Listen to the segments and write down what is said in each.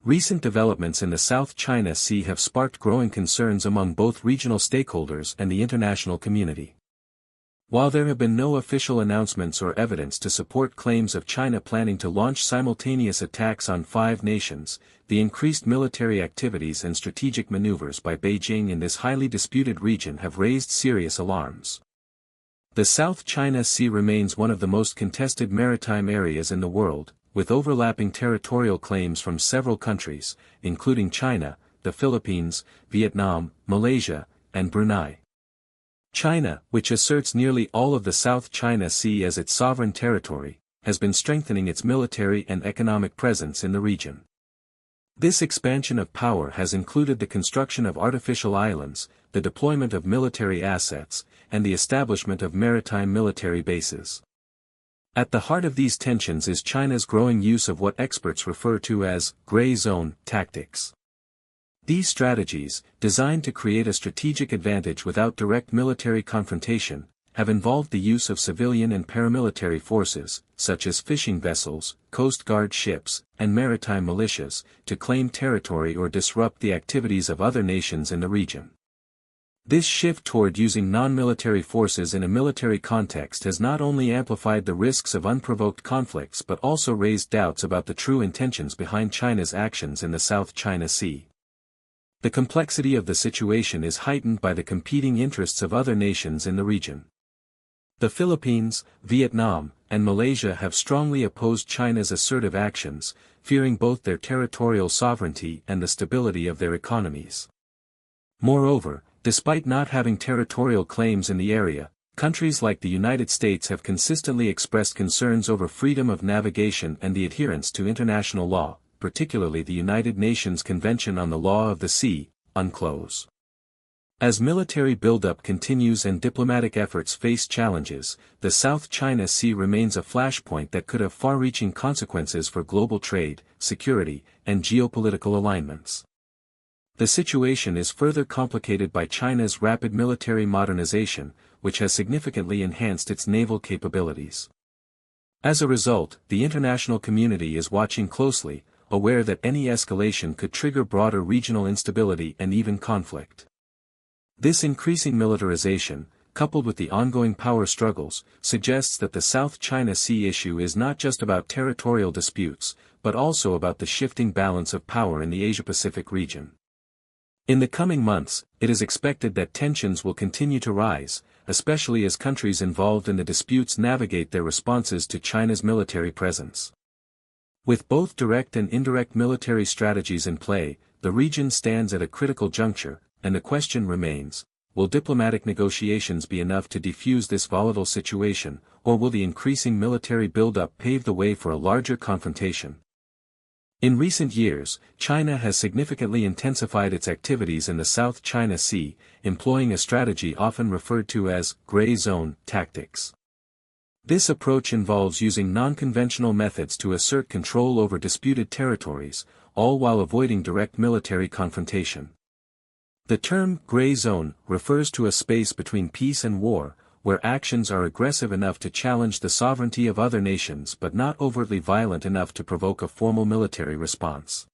Recent developments in the South China Sea have sparked growing concerns among both regional stakeholders and the international community. While there have been no official announcements or evidence to support claims of China planning to launch simultaneous attacks on 5 nations, the increased military activities and strategic maneuvers by Beijing in this highly disputed region have raised serious alarms. The South China Sea remains one of the most contested maritime areas in the world, with overlapping territorial claims from several countries, including China, the Philippines, Vietnam, Malaysia, and Brunei. China, which asserts nearly all of the South China Sea as its sovereign territory, has been strengthening its military and economic presence in the region. This expansion of power has included the construction of artificial islands, the deployment of military assets, and the establishment of maritime military bases. At the heart of these tensions is China's growing use of what experts refer to as gray zone tactics. These strategies, designed to create a strategic advantage without direct military confrontation, have involved the use of civilian and paramilitary forces, such as fishing vessels, coast guard ships, and maritime militias, to claim territory or disrupt the activities of other nations in the region. This shift toward using non-military forces in a military context has not only amplified the risks of unprovoked conflicts but also raised doubts about the true intentions behind China's actions in the South China Sea. The complexity of the situation is heightened by the competing interests of other nations in the region. The Philippines, Vietnam, and Malaysia have strongly opposed China's assertive actions, fearing both their territorial sovereignty and the stability of their economies. Moreover, despite not having territorial claims in the area, countries like the United States have consistently expressed concerns over freedom of navigation and the adherence to international law, particularly the United Nations Convention on the Law of the Sea, UNCLOS. As military buildup continues and diplomatic efforts face challenges, the South China Sea remains a flashpoint that could have far-reaching consequences for global trade, security, and geopolitical alignments. The situation is further complicated by China's rapid military modernization, which has significantly enhanced its naval capabilities. As a result, the international community is watching closely, aware that any escalation could trigger broader regional instability and even conflict. This increasing militarization, coupled with the ongoing power struggles, suggests that the South China Sea issue is not just about territorial disputes, but also about the shifting balance of power in the Asia-Pacific region. In the coming months, it is expected that tensions will continue to rise, especially as countries involved in the disputes navigate their responses to China's military presence. With both direct and indirect military strategies in play, the region stands at a critical juncture, and the question remains, will diplomatic negotiations be enough to defuse this volatile situation, or will the increasing military buildup pave the way for a larger confrontation? In recent years, China has significantly intensified its activities in the South China Sea, employing a strategy often referred to as gray zone tactics. This approach involves using non-conventional methods to assert control over disputed territories, all while avoiding direct military confrontation. The term gray zone refers to a space between peace and war, where actions are aggressive enough to challenge the sovereignty of other nations but not overtly violent enough to provoke a formal military response.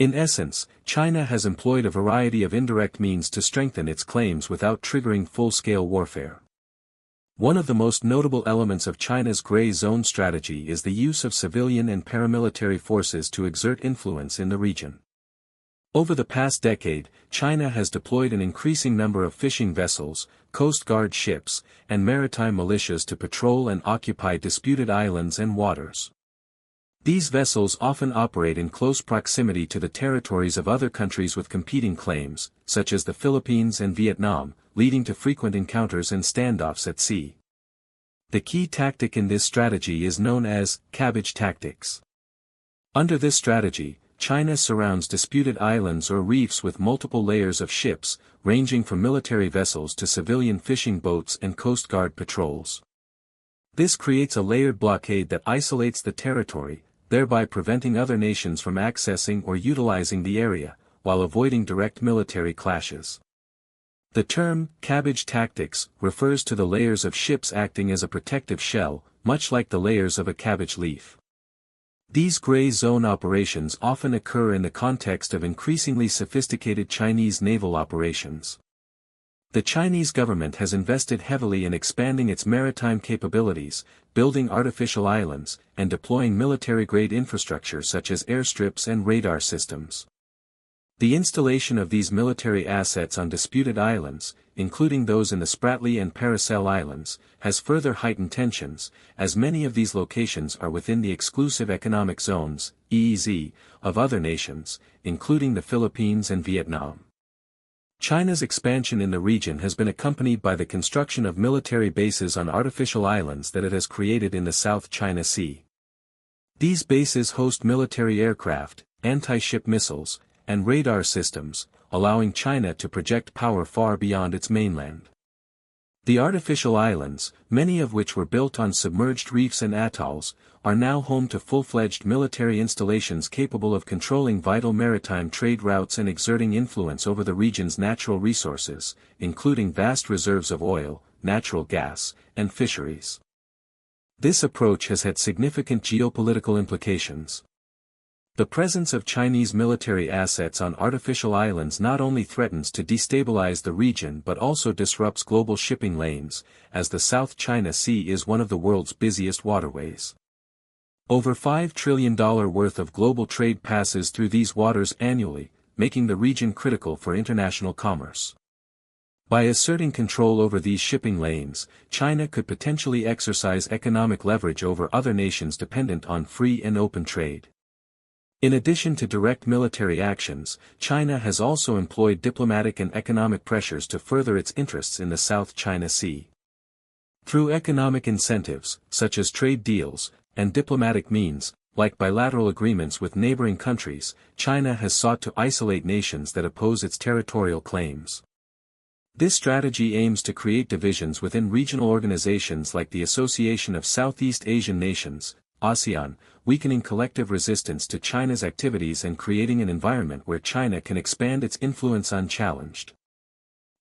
In essence, China has employed a variety of indirect means to strengthen its claims without triggering full-scale warfare. One of the most notable elements of China's gray zone strategy is the use of civilian and paramilitary forces to exert influence in the region. Over the past decade, China has deployed an increasing number of fishing vessels, coast guard ships, and maritime militias to patrol and occupy disputed islands and waters. These vessels often operate in close proximity to the territories of other countries with competing claims, such as the Philippines and Vietnam, leading to frequent encounters and standoffs at sea. The key tactic in this strategy is known as cabbage tactics. Under this strategy, China surrounds disputed islands or reefs with multiple layers of ships, ranging from military vessels to civilian fishing boats and coast guard patrols. This creates a layered blockade that isolates the territory, thereby preventing other nations from accessing or utilizing the area, while avoiding direct military clashes. The term cabbage tactics refers to the layers of ships acting as a protective shell, much like the layers of a cabbage leaf. These gray zone operations often occur in the context of increasingly sophisticated Chinese naval operations. The Chinese government has invested heavily in expanding its maritime capabilities, building artificial islands, and deploying military-grade infrastructure such as airstrips and radar systems. The installation of these military assets on disputed islands, including those in the Spratly and Paracel Islands, has further heightened tensions, as many of these locations are within the exclusive economic zones, EEZ, of other nations, including the Philippines and Vietnam. China's expansion in the region has been accompanied by the construction of military bases on artificial islands that it has created in the South China Sea. These bases host military aircraft, anti-ship missiles, and radar systems, allowing China to project power far beyond its mainland. The artificial islands, many of which were built on submerged reefs and atolls, are now home to full-fledged military installations capable of controlling vital maritime trade routes and exerting influence over the region's natural resources, including vast reserves of oil, natural gas, and fisheries. This approach has had significant geopolitical implications. The presence of Chinese military assets on artificial islands not only threatens to destabilize the region but also disrupts global shipping lanes, as the South China Sea is one of the world's busiest waterways. Over $5 trillion worth of global trade passes through these waters annually, making the region critical for international commerce. By asserting control over these shipping lanes, China could potentially exercise economic leverage over other nations dependent on free and open trade. In addition to direct military actions, China has also employed diplomatic and economic pressures to further its interests in the South China Sea. Through economic incentives, such as trade deals, and diplomatic means, like bilateral agreements with neighboring countries, China has sought to isolate nations that oppose its territorial claims. This strategy aims to create divisions within regional organizations like the Association of Southeast Asian Nations, ASEAN, weakening collective resistance to China's activities and creating an environment where China can expand its influence unchallenged.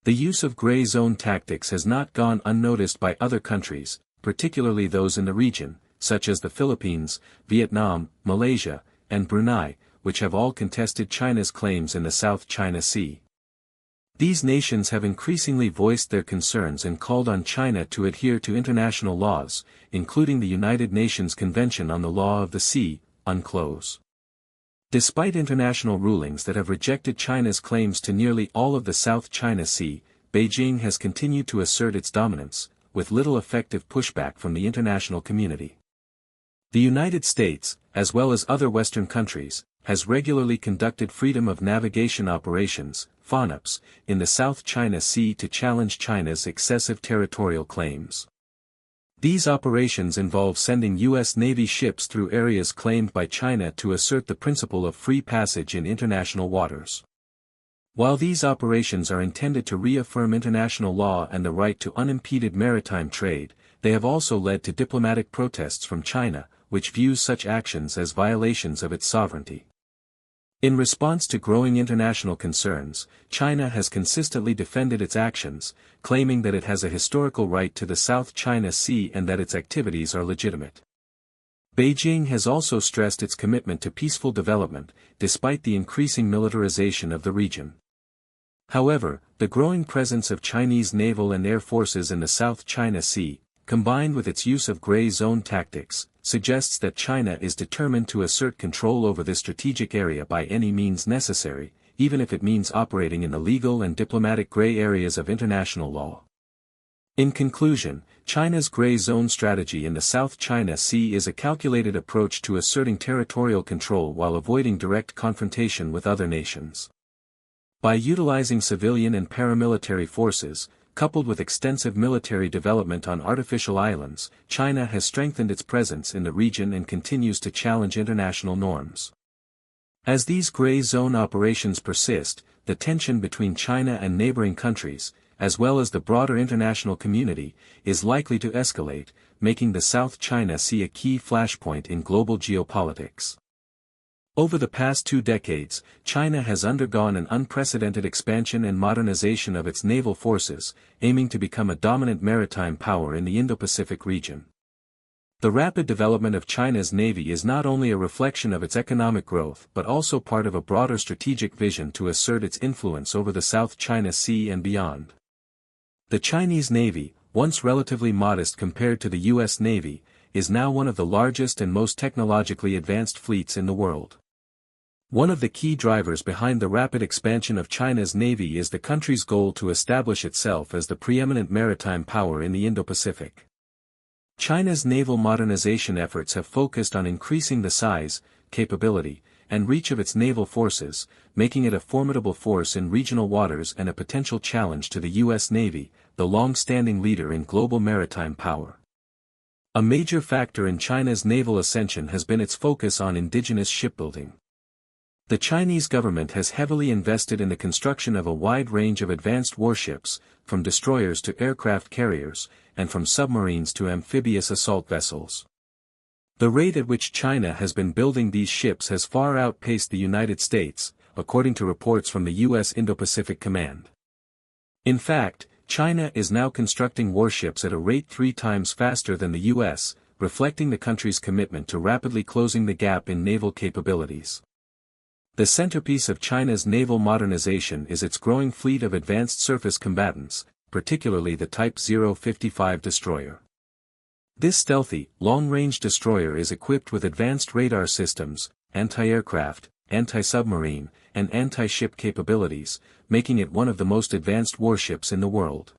The use of gray zone tactics has not gone unnoticed by other countries, particularly those in the region, such as the Philippines, Vietnam, Malaysia, and Brunei, which have all contested China's claims in the South China Sea. These nations have increasingly voiced their concerns and called on China to adhere to international laws, including the United Nations Convention on the Law of the Sea, UNCLOS. Despite international rulings that have rejected China's claims to nearly all of the South China Sea, Beijing has continued to assert its dominance, with little effective pushback from the international community. The United States, as well as other Western countries, has regularly conducted freedom of navigation operations, FONOPs, in the South China Sea to challenge China's excessive territorial claims. These operations involve sending U.S. Navy ships through areas claimed by China to assert the principle of free passage in international waters. While these operations are intended to reaffirm international law and the right to unimpeded maritime trade, they have also led to diplomatic protests from China, which views such actions as violations of its sovereignty. In response to growing international concerns, China has consistently defended its actions, claiming that it has a historical right to the South China Sea and that its activities are legitimate. Beijing has also stressed its commitment to peaceful development, despite the increasing militarization of the region. However, the growing presence of Chinese naval and air forces in the South China Sea, combined with its use of gray zone tactics, suggests that China is determined to assert control over this strategic area by any means necessary, even if it means operating in the legal and diplomatic gray areas of international law. In conclusion, China's gray zone strategy in the South China Sea is a calculated approach to asserting territorial control while avoiding direct confrontation with other nations. By utilizing civilian and paramilitary forces, coupled with extensive military development on artificial islands, China has strengthened its presence in the region and continues to challenge international norms. As these gray zone operations persist, the tension between China and neighboring countries, as well as the broader international community, is likely to escalate, making the South China Sea a key flashpoint in global geopolitics. Over the past 2 decades, China has undergone an unprecedented expansion and modernization of its naval forces, aiming to become a dominant maritime power in the Indo-Pacific region. The rapid development of China's navy is not only a reflection of its economic growth but also part of a broader strategic vision to assert its influence over the South China Sea and beyond. The Chinese navy, once relatively modest compared to the U.S. Navy, is now one of the largest and most technologically advanced fleets in the world. One of the key drivers behind the rapid expansion of China's navy is the country's goal to establish itself as the preeminent maritime power in the Indo-Pacific. China's naval modernization efforts have focused on increasing the size, capability, and reach of its naval forces, making it a formidable force in regional waters and a potential challenge to the U.S. Navy, the long-standing leader in global maritime power. A major factor in China's naval ascension has been its focus on indigenous shipbuilding. The Chinese government has heavily invested in the construction of a wide range of advanced warships, from destroyers to aircraft carriers, and from submarines to amphibious assault vessels. The rate at which China has been building these ships has far outpaced the United States, according to reports from the U.S. Indo-Pacific Command. In fact, China is now constructing warships at a rate 3 times faster than the U.S., reflecting the country's commitment to rapidly closing the gap in naval capabilities. The centerpiece of China's naval modernization is its growing fleet of advanced surface combatants, particularly the Type 055 destroyer. This stealthy, long-range destroyer is equipped with advanced radar systems, anti-aircraft, anti-submarine, and anti-ship capabilities, making it one of the most advanced warships in the world.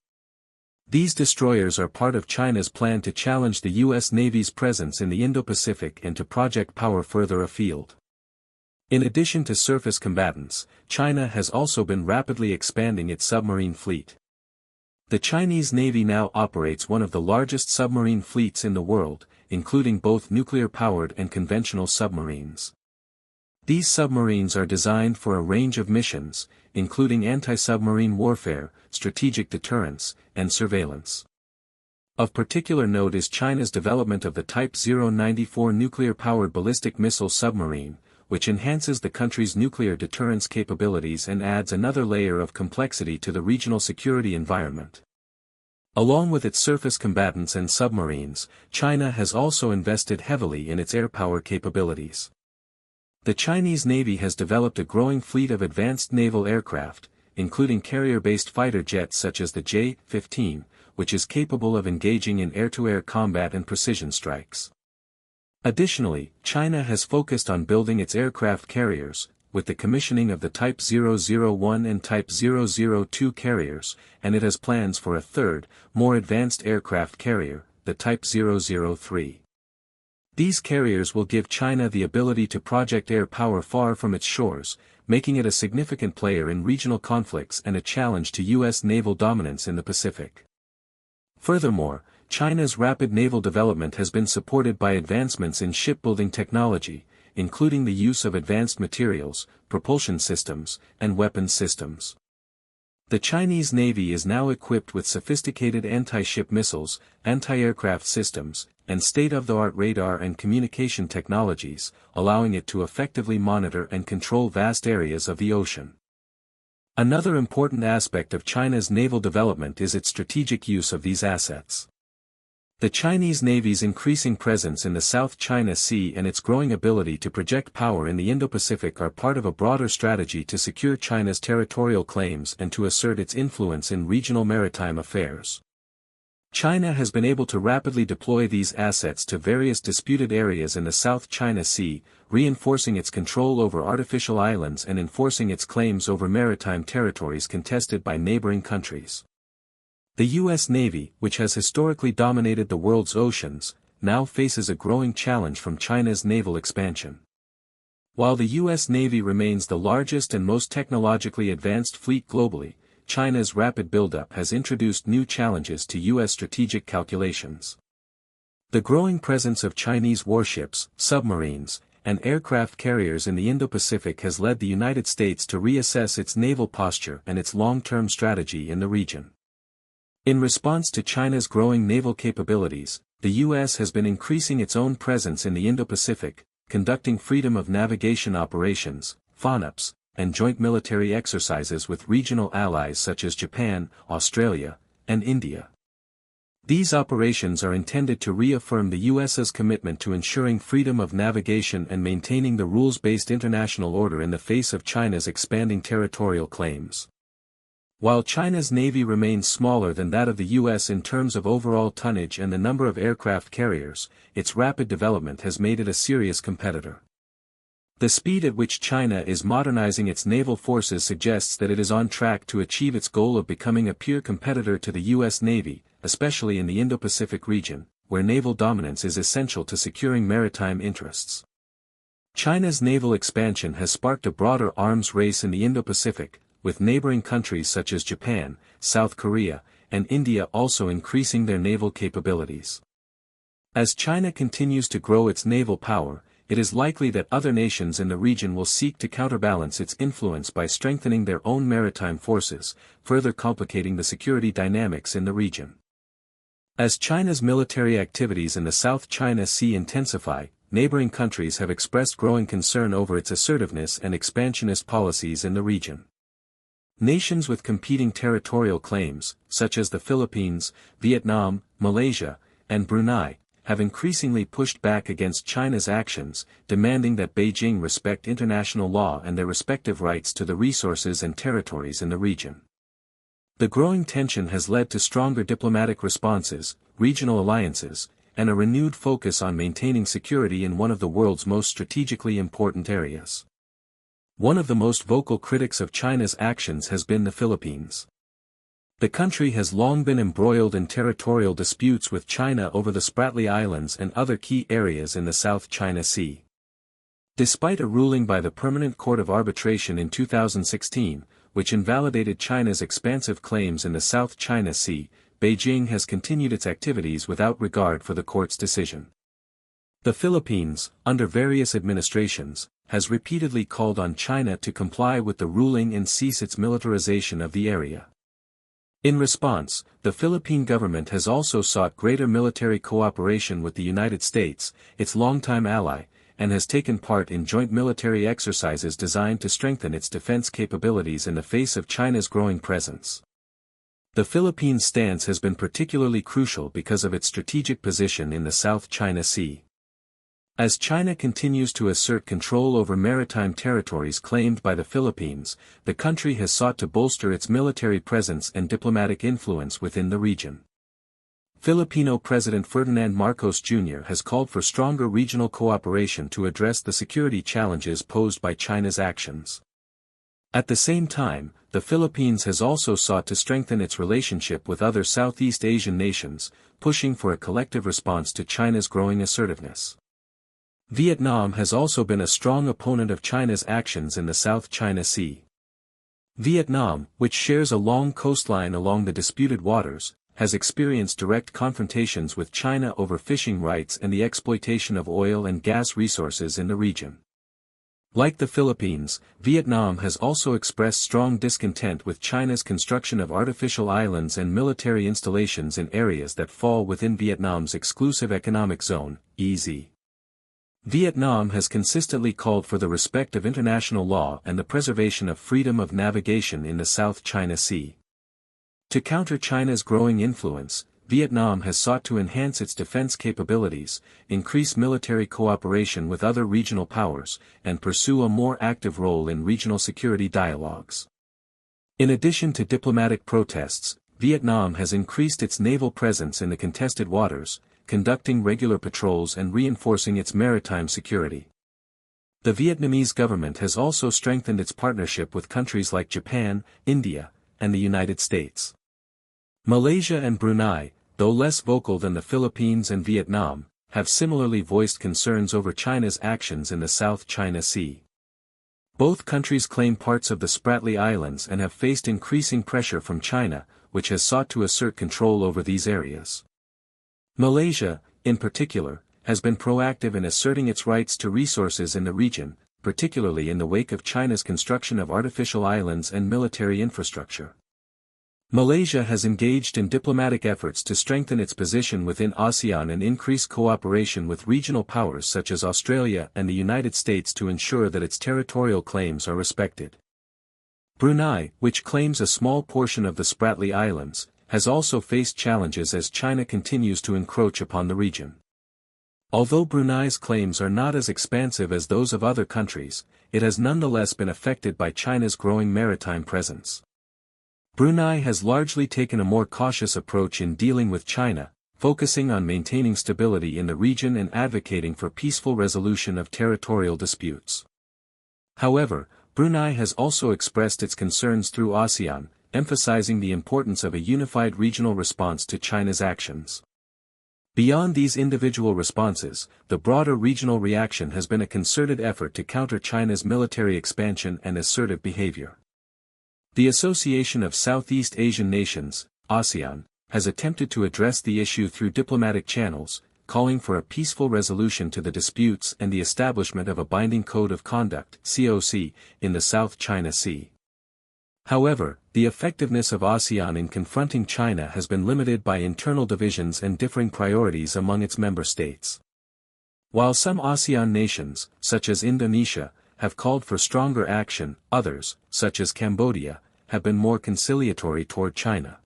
These destroyers are part of China's plan to challenge the U.S. Navy's presence in the Indo-Pacific and to project power further afield. In addition to surface combatants, China has also been rapidly expanding its submarine fleet. The Chinese Navy now operates one of the largest submarine fleets in the world, including both nuclear-powered and conventional submarines. These submarines are designed for a range of missions, including anti-submarine warfare, strategic deterrence, and surveillance. Of particular note is China's development of the Type 094 nuclear-powered ballistic missile submarine, which enhances the country's nuclear deterrence capabilities and adds another layer of complexity to the regional security environment. Along with its surface combatants and submarines, China has also invested heavily in its air power capabilities. The Chinese Navy has developed a growing fleet of advanced naval aircraft, including carrier-based fighter jets such as the J-15, which is capable of engaging in air-to-air combat and precision strikes. Additionally, China has focused on building its aircraft carriers, with the commissioning of the Type 001 and Type 002 carriers, and it has plans for a third, more advanced aircraft carrier, the Type 003. These carriers will give China the ability to project air power far from its shores, making it a significant player in regional conflicts and a challenge to U.S. naval dominance in the Pacific. Furthermore, China's rapid naval development has been supported by advancements in shipbuilding technology, including the use of advanced materials, propulsion systems, and weapons systems. The Chinese Navy is now equipped with sophisticated anti-ship missiles, anti-aircraft systems, and state-of-the-art radar and communication technologies, allowing it to effectively monitor and control vast areas of the ocean. Another important aspect of China's naval development is its strategic use of these assets. The Chinese Navy's increasing presence in the South China Sea and its growing ability to project power in the Indo-Pacific are part of a broader strategy to secure China's territorial claims and to assert its influence in regional maritime affairs. China has been able to rapidly deploy these assets to various disputed areas in the South China Sea, reinforcing its control over artificial islands and enforcing its claims over maritime territories contested by neighboring countries. The U.S. Navy, which has historically dominated the world's oceans, now faces a growing challenge from China's naval expansion. While the U.S. Navy remains the largest and most technologically advanced fleet globally, China's rapid buildup has introduced new challenges to U.S. strategic calculations. The growing presence of Chinese warships, submarines, and aircraft carriers in the Indo-Pacific has led the United States to reassess its naval posture and its long-term strategy in the region. In response to China's growing naval capabilities, the U.S. has been increasing its own presence in the Indo-Pacific, conducting freedom of navigation operations, FONOPs, and joint military exercises with regional allies such as Japan, Australia, and India. These operations are intended to reaffirm the US's commitment to ensuring freedom of navigation and maintaining the rules-based international order in the face of China's expanding territorial claims. While China's navy remains smaller than that of the US in terms of overall tonnage and the number of aircraft carriers, its rapid development has made it a serious competitor. The speed at which China is modernizing its naval forces suggests that it is on track to achieve its goal of becoming a peer competitor to the US Navy, especially in the Indo-Pacific region, where naval dominance is essential to securing maritime interests. China's naval expansion has sparked a broader arms race in the Indo-Pacific, with neighboring countries such as Japan, South Korea, and India also increasing their naval capabilities. As China continues to grow its naval power, it is likely that other nations in the region will seek to counterbalance its influence by strengthening their own maritime forces, further complicating the security dynamics in the region. As China's military activities in the South China Sea intensify, neighboring countries have expressed growing concern over its assertiveness and expansionist policies in the region. Nations with competing territorial claims, such as the Philippines, Vietnam, Malaysia, and Brunei, have increasingly pushed back against China's actions, demanding that Beijing respect international law and their respective rights to the resources and territories in the region. The growing tension has led to stronger diplomatic responses, regional alliances, and a renewed focus on maintaining security in one of the world's most strategically important areas. One of the most vocal critics of China's actions has been the Philippines. The country has long been embroiled in territorial disputes with China over the Spratly Islands and other key areas in the South China Sea. Despite a ruling by the Permanent Court of Arbitration in 2016, which invalidated China's expansive claims in the South China Sea, Beijing has continued its activities without regard for the court's decision. The Philippines, under various administrations, has repeatedly called on China to comply with the ruling and cease its militarization of the area. In response, the Philippine government has also sought greater military cooperation with the United States, its longtime ally, and has taken part in joint military exercises designed to strengthen its defense capabilities in the face of China's growing presence. The Philippines' stance has been particularly crucial because of its strategic position in the South China Sea. As China continues to assert control over maritime territories claimed by the Philippines, the country has sought to bolster its military presence and diplomatic influence within the region. Filipino President Ferdinand Marcos Jr. has called for stronger regional cooperation to address the security challenges posed by China's actions. At the same time, the Philippines has also sought to strengthen its relationship with other Southeast Asian nations, pushing for a collective response to China's growing assertiveness. Vietnam has also been a strong opponent of China's actions in the South China Sea. Vietnam, which shares a long coastline along the disputed waters, has experienced direct confrontations with China over fishing rights and the exploitation of oil and gas resources in the region. Like the Philippines, Vietnam has also expressed strong discontent with China's construction of artificial islands and military installations in areas that fall within Vietnam's exclusive economic zone, EZ. Vietnam has consistently called for the respect of international law and the preservation of freedom of navigation in the South China Sea. To counter China's growing influence, Vietnam has sought to enhance its defense capabilities, increase military cooperation with other regional powers, and pursue a more active role in regional security dialogues. In addition to diplomatic protests, Vietnam has increased its naval presence in the contested waters, conducting regular patrols and reinforcing its maritime security. The Vietnamese government has also strengthened its partnership with countries like Japan, India, and the United States. Malaysia and Brunei, though less vocal than the Philippines and Vietnam, have similarly voiced concerns over China's actions in the South China Sea. Both countries claim parts of the Spratly Islands and have faced increasing pressure from China, which has sought to assert control over these areas. Malaysia, in particular, has been proactive in asserting its rights to resources in the region, particularly in the wake of China's construction of artificial islands and military infrastructure. Malaysia has engaged in diplomatic efforts to strengthen its position within ASEAN and increase cooperation with regional powers such as Australia and the United States to ensure that its territorial claims are respected. Brunei, which claims a small portion of the Spratly Islands, has also faced challenges as China continues to encroach upon the region. Although Brunei's claims are not as expansive as those of other countries, it has nonetheless been affected by China's growing maritime presence. Brunei has largely taken a more cautious approach in dealing with China, focusing on maintaining stability in the region and advocating for peaceful resolution of territorial disputes. However, Brunei has also expressed its concerns through ASEAN, emphasizing the importance of a unified regional response to China's actions. Beyond these individual responses, the broader regional reaction has been a concerted effort to counter China's military expansion and assertive behavior. The Association of Southeast Asian Nations, ASEAN, has attempted to address the issue through diplomatic channels, calling for a peaceful resolution to the disputes and the establishment of a binding code of conduct (COC) in the South China Sea. However, the effectiveness of ASEAN in confronting China has been limited by internal divisions and differing priorities among its member states. While some ASEAN nations, such as Indonesia, have called for stronger action, others, such as Cambodia, have been more conciliatory toward China.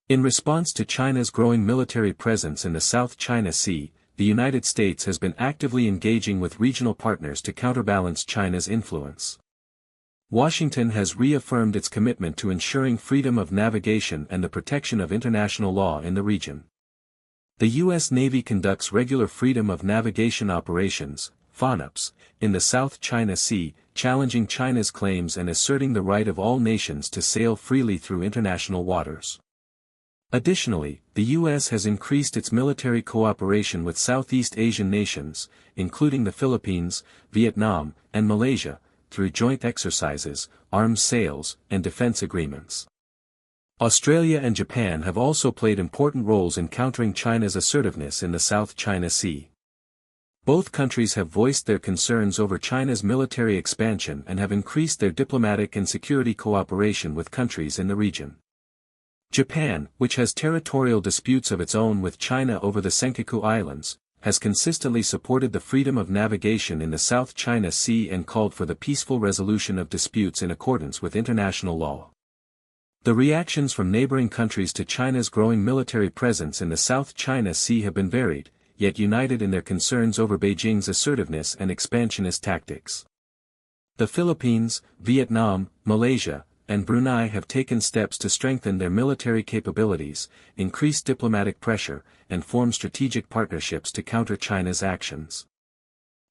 In response to China's growing military presence in the South China Sea, the United States has been actively engaging with regional partners to counterbalance China's influence. Washington has reaffirmed its commitment to ensuring freedom of navigation and the protection of international law in the region. The U.S. Navy conducts regular freedom of navigation operations, FONOPs, in the South China Sea, challenging China's claims and asserting the right of all nations to sail freely through international waters. Additionally, the U.S. has increased its military cooperation with Southeast Asian nations, including the Philippines, Vietnam, and Malaysia, through joint exercises, arms sales, and defense agreements. Australia and Japan have also played important roles in countering China's assertiveness in the South China Sea. Both countries have voiced their concerns over China's military expansion and have increased their diplomatic and security cooperation with countries in the region. Japan, which has territorial disputes of its own with China over the Senkaku Islands, has consistently supported the freedom of navigation in the South China Sea and called for the peaceful resolution of disputes in accordance with international law. The reactions from neighboring countries to China's growing military presence in the South China Sea have been varied, yet united in their concerns over Beijing's assertiveness and expansionist tactics. The Philippines, Vietnam, Malaysia, and Brunei have taken steps to strengthen their military capabilities, increase diplomatic pressure, and form strategic partnerships to counter China's actions.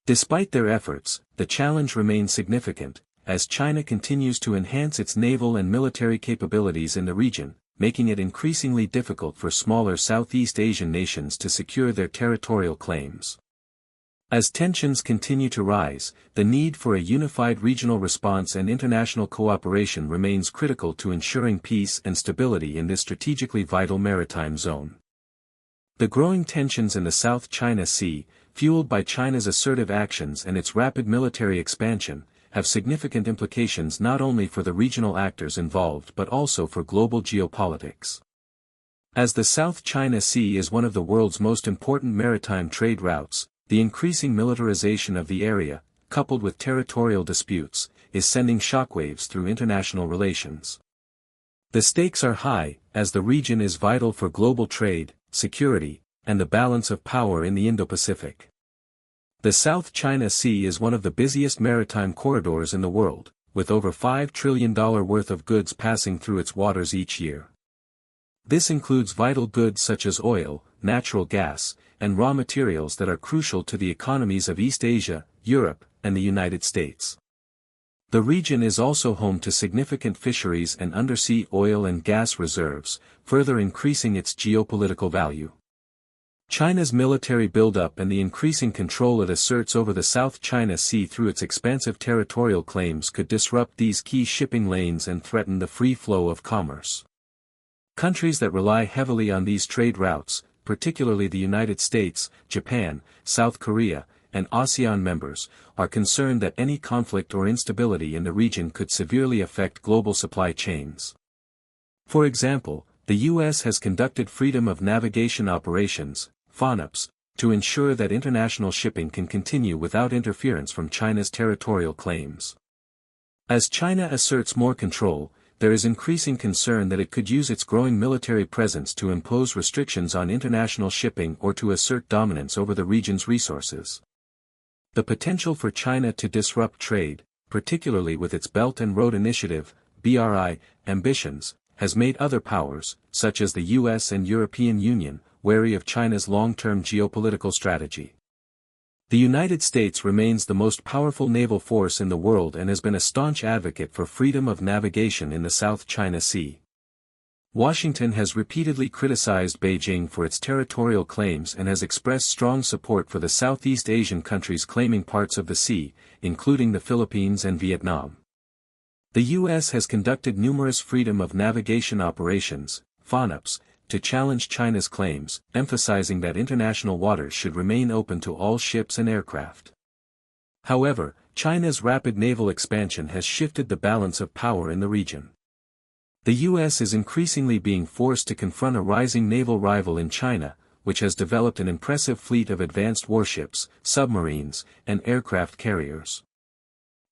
Despite their efforts, the challenge remains significant, as China continues to enhance its naval and military capabilities in the region, making it increasingly difficult for smaller Southeast Asian nations to secure their territorial claims. As tensions continue to rise, the need for a unified regional response and international cooperation remains critical to ensuring peace and stability in this strategically vital maritime zone. The growing tensions in the South China Sea, fueled by China's assertive actions and its rapid military expansion, have significant implications not only for the regional actors involved but also for global geopolitics. As the South China Sea is one of the world's most important maritime trade routes, the increasing militarization of the area, coupled with territorial disputes, is sending shockwaves through international relations. The stakes are high, as the region is vital for global trade, security, and the balance of power in the Indo-Pacific. The South China Sea is one of the busiest maritime corridors in the world, with over $5 trillion worth of goods passing through its waters each year. This includes vital goods such as oil, natural gas, and raw materials that are crucial to the economies of East Asia, Europe, and the United States. The region is also home to significant fisheries and undersea oil and gas reserves, further increasing its geopolitical value. China's military buildup and the increasing control it asserts over the South China Sea through its expansive territorial claims could disrupt these key shipping lanes and threaten the free flow of commerce. Countries that rely heavily on these trade routes, particularly the United States, Japan, South Korea, and ASEAN members, are concerned that any conflict or instability in the region could severely affect global supply chains. For example, the U.S. has conducted freedom of navigation operations, FONOPs, to ensure that international shipping can continue without interference from China's territorial claims. As China asserts more control, there is increasing concern that it could use its growing military presence to impose restrictions on international shipping or to assert dominance over the region's resources. The potential for China to disrupt trade, particularly with its Belt and Road Initiative, BRI, ambitions, has made other powers, such as the US and European Union, wary of China's long-term geopolitical strategy. The United States remains the most powerful naval force in the world and has been a staunch advocate for freedom of navigation in the South China Sea. Washington has repeatedly criticized Beijing for its territorial claims and has expressed strong support for the Southeast Asian countries claiming parts of the sea, including the Philippines and Vietnam. The U.S. has conducted numerous freedom of navigation operations, FONOPs, to challenge China's claims, emphasizing that international waters should remain open to all ships and aircraft. However, China's rapid naval expansion has shifted the balance of power in the region. The U.S. is increasingly being forced to confront a rising naval rival in China, which has developed an impressive fleet of advanced warships, submarines, and aircraft carriers.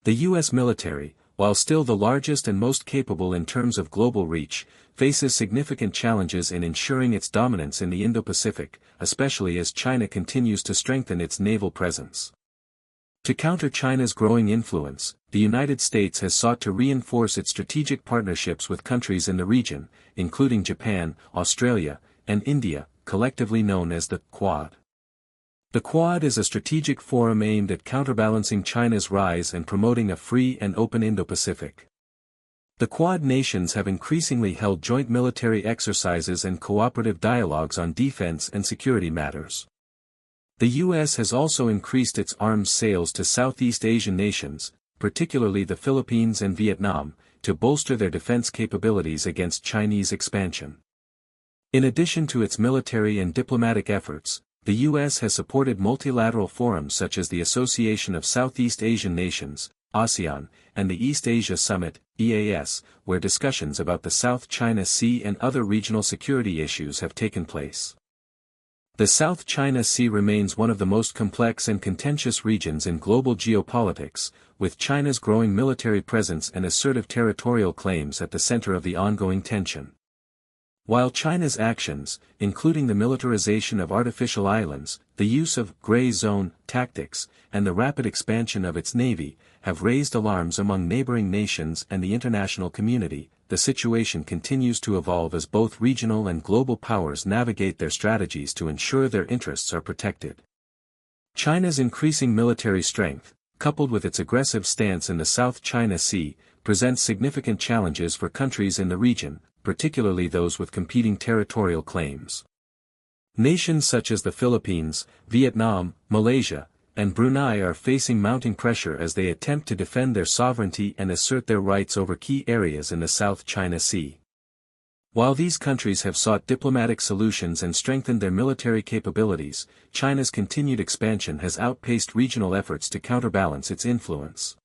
The U.S. military, while still the largest and most capable in terms of global reach, faces significant challenges in ensuring its dominance in the Indo-Pacific, especially as China continues to strengthen its naval presence. To counter China's growing influence, the United States has sought to reinforce its strategic partnerships with countries in the region, including Japan, Australia, and India, collectively known as the Quad. The Quad is a strategic forum aimed at counterbalancing China's rise and promoting a free and open Indo-Pacific. The Quad nations have increasingly held joint military exercises and cooperative dialogues on defense and security matters. The U.S. has also increased its arms sales to Southeast Asian nations, particularly the Philippines and Vietnam, to bolster their defense capabilities against Chinese expansion. In addition to its military and diplomatic efforts, the U.S. has supported multilateral forums such as the Association of Southeast Asian Nations, ASEAN, and the East Asia Summit, EAS, where discussions about the South China Sea and other regional security issues have taken place. The South China Sea remains one of the most complex and contentious regions in global geopolitics, with China's growing military presence and assertive territorial claims at the center of the ongoing tension. While China's actions, including the militarization of artificial islands, the use of gray zone tactics, and the rapid expansion of its navy, have raised alarms among neighboring nations and the international community, the situation continues to evolve as both regional and global powers navigate their strategies to ensure their interests are protected. China's increasing military strength, coupled with its aggressive stance in the South China Sea, presents significant challenges for countries in the region, particularly those with competing territorial claims. Nations such as the Philippines, Vietnam, Malaysia, and Brunei are facing mounting pressure as they attempt to defend their sovereignty and assert their rights over key areas in the South China Sea. While these countries have sought diplomatic solutions and strengthened their military capabilities, China's continued expansion has outpaced regional efforts to counterbalance its influence.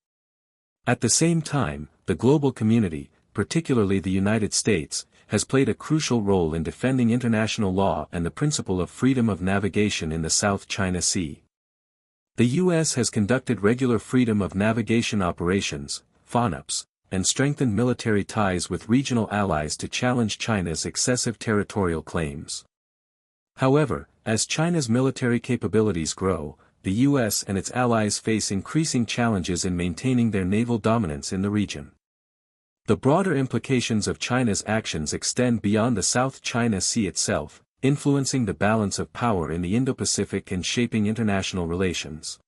At the same time, the global community, particularly the United States, has played a crucial role in defending international law and the principle of freedom of navigation in the South China Sea. The U.S. has conducted regular freedom of navigation operations, FONOPs, and strengthened military ties with regional allies to challenge China's excessive territorial claims. However, as China's military capabilities grow, the U.S. and its allies face increasing challenges in maintaining their naval dominance in the region. The broader implications of China's actions extend beyond the South China Sea itself, influencing the balance of power in the Indo-Pacific and shaping international relations.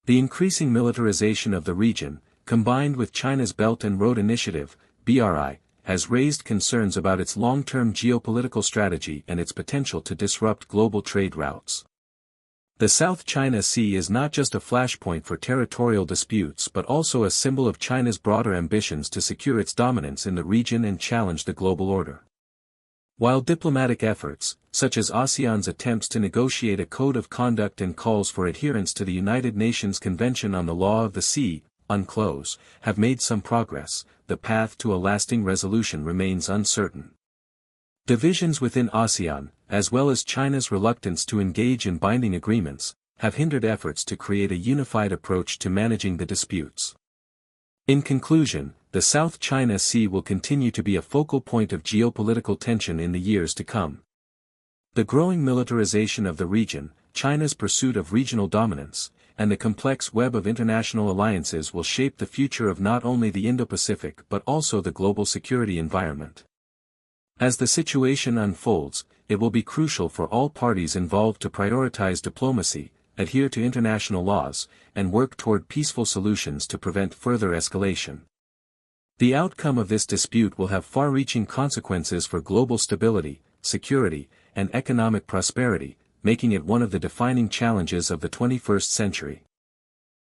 The increasing militarization of the region, combined with China's Belt and Road Initiative, BRI, has raised concerns about its long-term geopolitical strategy and its potential to disrupt global trade routes. The South China Sea is not just a flashpoint for territorial disputes but also a symbol of China's broader ambitions to secure its dominance in the region and challenge the global order. While diplomatic efforts, such as ASEAN's attempts to negotiate a code of conduct and calls for adherence to the United Nations Convention on the Law of the Sea, UNCLOS, have made some progress, the path to a lasting resolution remains uncertain. Divisions within ASEAN, as well as China's reluctance to engage in binding agreements, have hindered efforts to create a unified approach to managing the disputes. In conclusion, the South China Sea will continue to be a focal point of geopolitical tension in the years to come. The growing militarization of the region, China's pursuit of regional dominance, and the complex web of international alliances will shape the future of not only the Indo-Pacific but also the global security environment. As the situation unfolds, it will be crucial for all parties involved to prioritize diplomacy, adhere to international laws, and work toward peaceful solutions to prevent further escalation. The outcome of this dispute will have far-reaching consequences for global stability, security, and economic prosperity, making it one of the defining challenges of the 21st century.